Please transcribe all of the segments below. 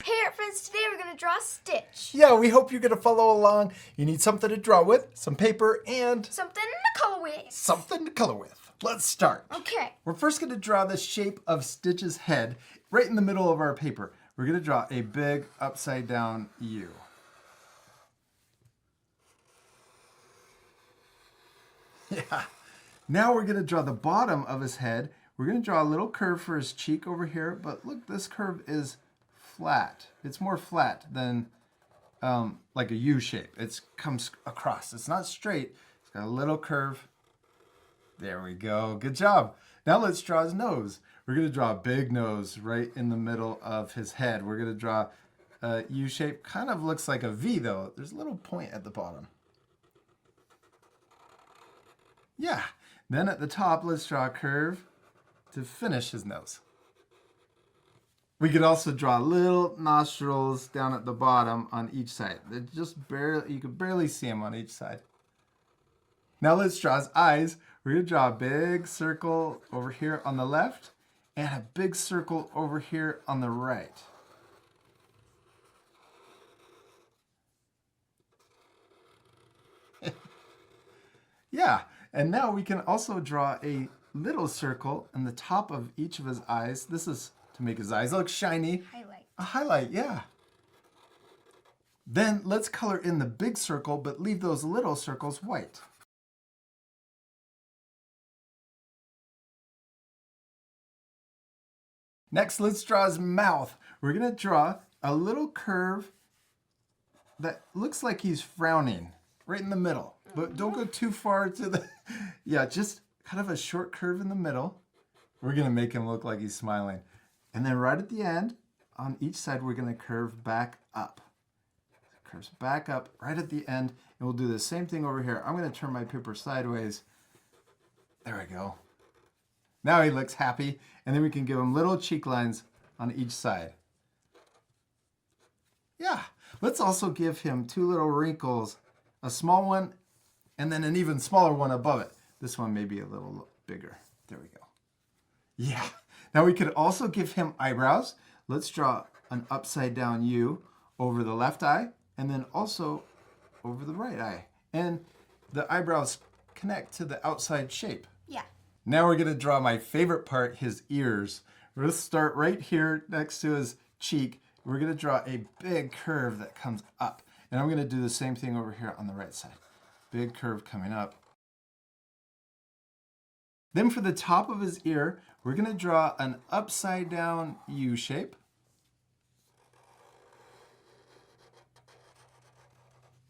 Hey art friends, today we're going to draw Stitch. Yeah, we hope you're going to follow along. You need something to draw with, some paper, and Something to color with. something to color with. Let's start. Okay. We're first going to draw the shape of Stitch's head right in the middle of our paper. We're going to draw a big upside down U. Yeah. Now we're going to draw the bottom of his head. We're going to draw a little curve for his cheek over here, but look, this curve is flat. It's more flat than like a U shape. It comes across. It's not straight. It's got a little curve. There we go. Good job. Now let's draw his nose. We're going to draw a big nose right in the middle of his head. We're going to draw a U shape. Kind of looks like a V though. There's a little point at the bottom. Yeah. Then at the top, let's draw a curve to finish his nose. We could also draw little nostrils down at the bottom on each side. They're just barely, you could barely see them on each side. Now let's draw his eyes. We're going to draw a big circle over here on the left and a big circle over here on the right. Yeah, and now we can also draw a little circle on the top of each of his eyes. This is to make his eyes look shiny. Highlight. A highlight, yeah. Then let's color in the big circle, but leave those little circles white. Next, let's draw his mouth. We're going to draw a little curve that looks like he's frowning right in the middle. But don't go too far to the... Yeah, just kind of a short curve in the middle. We're going to make him look like he's smiling. And then right at the end, on each side, we're going to curve back up. Curves back up right at the end. And we'll do the same thing over here. I'm going to turn my paper sideways. There we go. Now he looks happy. And then we can give him little cheek lines on each side. Yeah. Let's also give him two little wrinkles. A small one and then an even smaller one above it. This one may be a little bigger. There we go. Yeah. Now we could also give him eyebrows. Let's draw an upside down U over the left eye and then also over the right eye. And the eyebrows connect to the outside shape. Yeah. Now we're going to draw my favorite part, his ears. We're going to start right here next to his cheek. We're going to draw a big curve that comes up. And I'm going to do the same thing over here on the right side. Big curve coming up. Then for the top of his ear, we're going to draw an upside down U shape.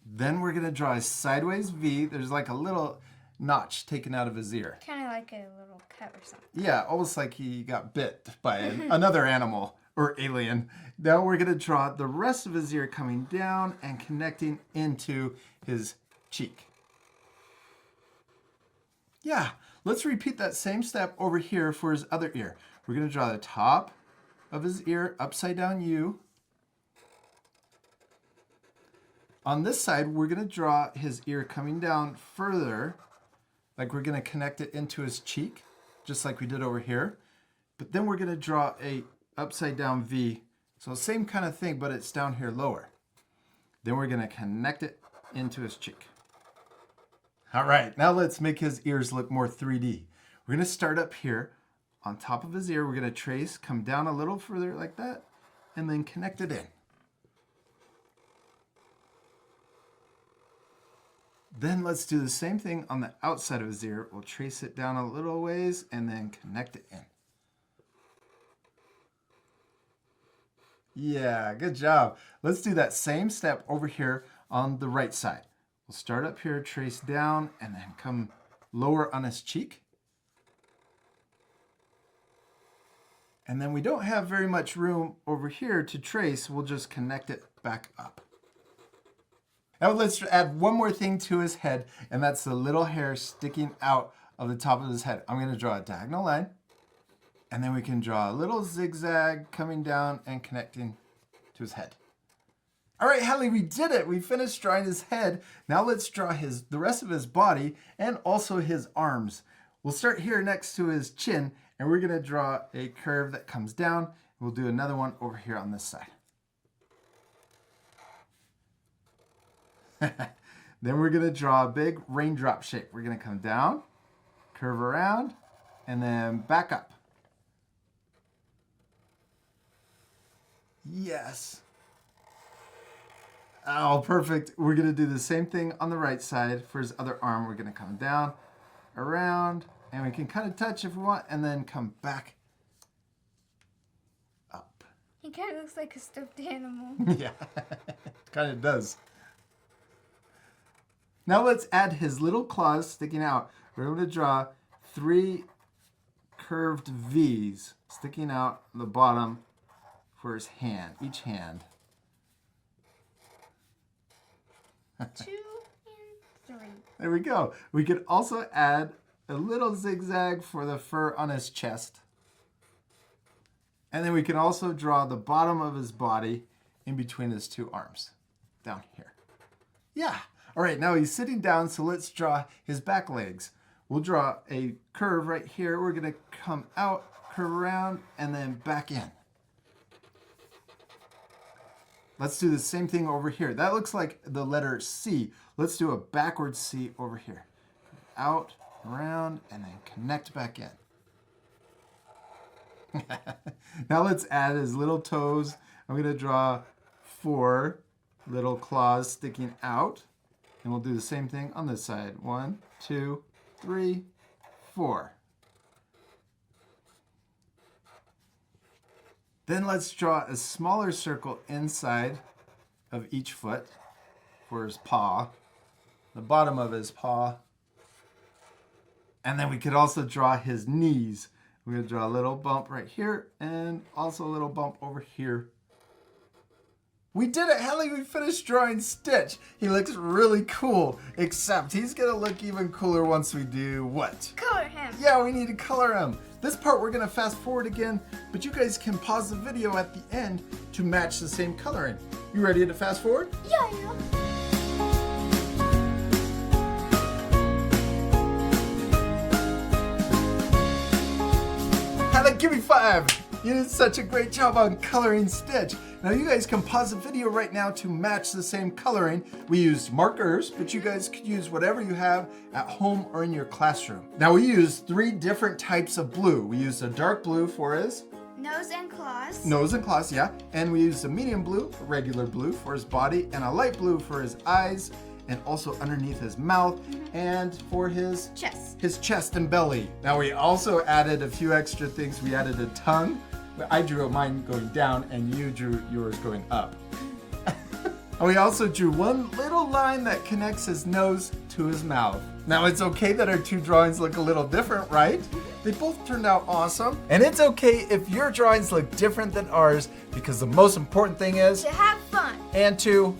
Then we're going to draw a sideways V. There's like a little notch taken out of his ear. Kind of like a little cut or something. Yeah, almost like he got bit by another animal or alien. Now we're going to draw the rest of his ear coming down and connecting into his cheek. Yeah, let's repeat that same step over here for his other ear. We're going to draw the top of his ear, upside down U. On this side, we're going to draw his ear coming down further, like we're going to connect it into his cheek, just like we did over here. But then we're going to draw a upside down V. So same kind of thing, but it's down here lower. Then we're going to connect it into his cheek. All right, now let's make his ears look more 3D. We're going to start up here on top of his ear. We're going to trace, come down a little further like that, and then connect it in. Then let's do the same thing on the outside of his ear. We'll trace it down a little ways and then connect it in. Yeah, good job. Let's do that same step over here on the right side. We'll start up here, trace down, and then come lower on his cheek. And then we don't have very much room over here to trace. We'll just connect it back up. Now let's add one more thing to his head, and that's the little hair sticking out of the top of his head. I'm going to draw a diagonal line, and then we can draw a little zigzag coming down and connecting to his head. All right, Hallie, we did it. We finished drawing his head. Now let's draw the rest of his body and also his arms. We'll start here next to his chin, and we're going to draw a curve that comes down. We'll do another one over here on this side. Then we're going to draw a big raindrop shape. We're going to come down, curve around, and then back up. Yes. Oh, perfect. We're going to do the same thing on the right side. For his other arm, we're going to come down, around, and we can kind of touch if we want, and then come back up. He kind of looks like a stuffed animal. Yeah, kind of does. Now let's add his little claws sticking out. We're going to draw 3 curved V's sticking out the bottom for his hand, each hand. 2 and 3. There we go. We could also add a little zigzag for the fur on his chest. And then we can also draw the bottom of his body in between his 2 arms, down here. Yeah. All right, now he's sitting down, so let's draw his back legs. We'll draw a curve right here. We're going to come out, curve around, and then back in. Let's do the same thing over here. That looks like the letter C. Let's do a backwards C over here. Out, around, and then connect back in. Now let's add his little toes. I'm going to draw 4 little claws sticking out. And we'll do the same thing on this side. 1, 2, 3, 4. Then let's draw a smaller circle inside of each foot for his paw, the bottom of his paw. And then we could also draw his knees. We're going to draw a little bump right here and also a little bump over here. We did it, Hallie! We finished drawing Stitch. He looks really cool, except he's going to look even cooler once we do what? Color him. Yeah, we need to color him. This part we're going to fast forward again, but you guys can pause the video at the end to match the same coloring. You ready to fast forward? Yeah. Hallie, give me 5. You did such a great job on coloring Stitch. Now you guys can pause the video right now to match the same coloring. We used markers, but you guys could use whatever you have at home or in your classroom. Now we used 3 different types of blue. We used a dark blue for his nose and claws. Nose and claws, yeah. And we used a medium blue, a regular blue for his body, and a light blue for his eyes, and also underneath his mouth, and for his chest and belly. Now we also added a few extra things. We added a tongue. I drew mine going down, and you drew yours going up. And we also drew one little line that connects his nose to his mouth. Now it's okay that our 2 drawings look a little different, right? They both turned out awesome. And it's okay if your drawings look different than ours, because the most important thing is to have fun and to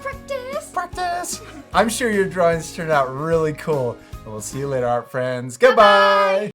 practice. I'm sure your drawings turned out really cool. And we'll see you later, art friends. Goodbye.